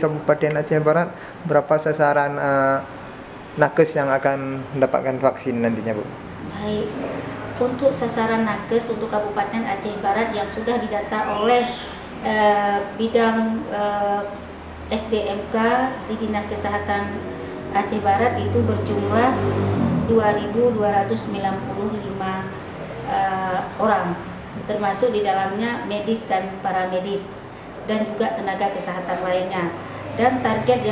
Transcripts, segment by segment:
Kabupaten Aceh Barat, berapa sasaran nakes yang akan mendapatkan vaksin nantinya, Bu? Baik, untuk sasaran nakes untuk Kabupaten Aceh Barat yang sudah didata oleh bidang SDMK di Dinas Kesehatan Aceh Barat itu berjumlah 2.295 orang, termasuk di dalamnya medis dan paramedis dan juga tenaga kesehatan lainnya. Dan target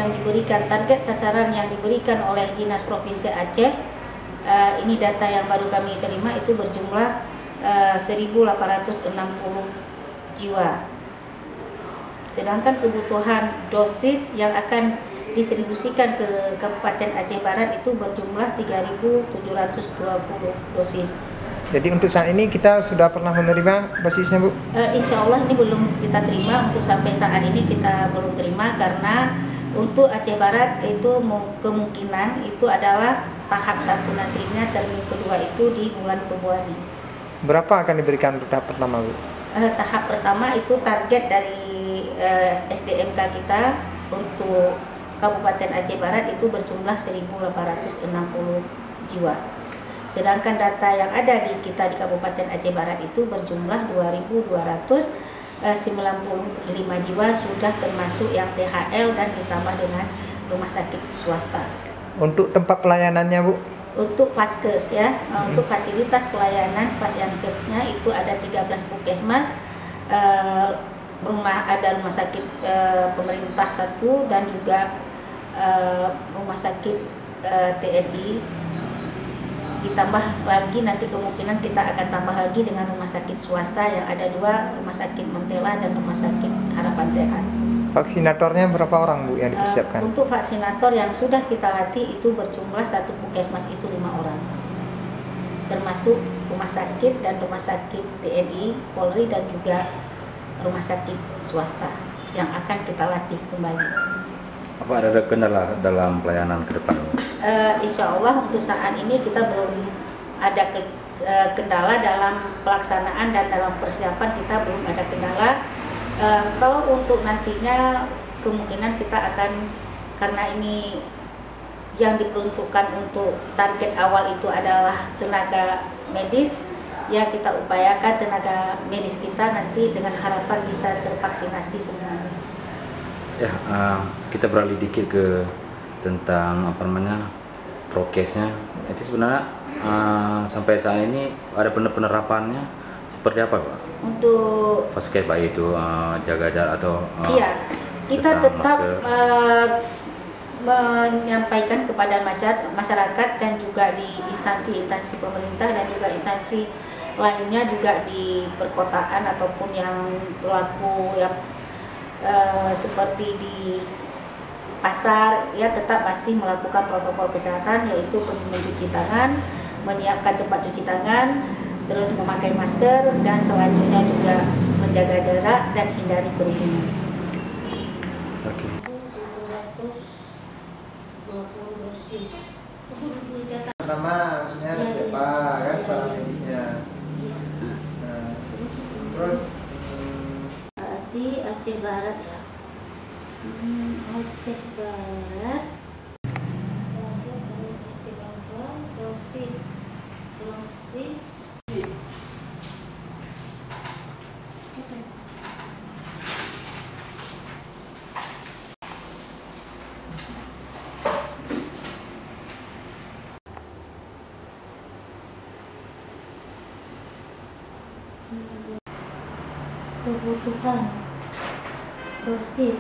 sasaran yang diberikan oleh Dinas Provinsi Aceh, ini data yang baru kami terima, itu berjumlah 1.860 jiwa. Sedangkan kebutuhan dosis yang akan distribusikan ke Kabupaten Aceh Barat itu berjumlah 3.720 dosis. Jadi untuk saat ini kita sudah pernah menerima dosisnya, Bu? Insya Allah ini belum kita terima, untuk sampai saat ini kita belum terima karena untuk Aceh Barat itu kemungkinan itu adalah tahap 1 nantinya, termin kedua itu di bulan Februari. Berapa akan diberikan untuk tahap pertama, Bu? Tahap pertama itu target dari SDMK kita untuk Kabupaten Aceh Barat itu berjumlah 1.860 jiwa. Sedangkan data yang ada di Kabupaten Aceh Barat itu berjumlah 2.295 jiwa, sudah termasuk yang THL dan ditambah dengan rumah sakit swasta. Untuk tempat pelayanannya, Bu? Untuk Faskes ya, untuk fasilitas pelayanan Faskesnya itu ada 13 puskesmas, ada rumah sakit pemerintah 1 dan juga rumah sakit TNI. Ditambah lagi nanti kemungkinan kita akan tambah lagi dengan rumah sakit swasta yang ada 2, rumah sakit Montela dan rumah sakit Harapan Sehat. Vaksinatornya berapa orang, Bu, yang dipersiapkan? Untuk vaksinator yang sudah kita latih itu berjumlah 1 puskesmas itu 5 orang, termasuk rumah sakit dan rumah sakit TNI, Polri dan juga rumah sakit swasta yang akan kita latih kembali. Apa ada kendala dalam pelayanan ke depan? Insya Allah untuk saat ini kita belum ada kendala dalam pelaksanaan dan dalam persiapan, kita belum ada kendala. Kalau untuk nantinya kemungkinan kita akan, karena ini yang diperuntukkan untuk target awal itu adalah tenaga medis, ya kita upayakan tenaga medis kita nanti dengan harapan bisa tervaksinasi semuanya. Ya, kita beralih dikit ke tentang prokesnya. Itu sebenarnya sampai saat ini ada penerapannya seperti apa, Pak? Untuk Faskes baik itu jaga jarak atau iya, kita tetap menyampaikan kepada masyarakat dan juga di instansi-instansi pemerintah dan juga instansi lainnya juga di perkotaan ataupun yang berlaku yang seperti di pasar, ya tetap masih melakukan protokol kesehatan, yaitu mencuci tangan, menyiapkan tempat cuci tangan, terus memakai masker, dan selanjutnya juga menjaga jarak dan hindari kerumunan. Oke. Pertama, maksudnya siapa kan para medisnya. Nah, terus Di Aceh Barat ya. Aceh Barat. Dosis. Kebutuhan dosis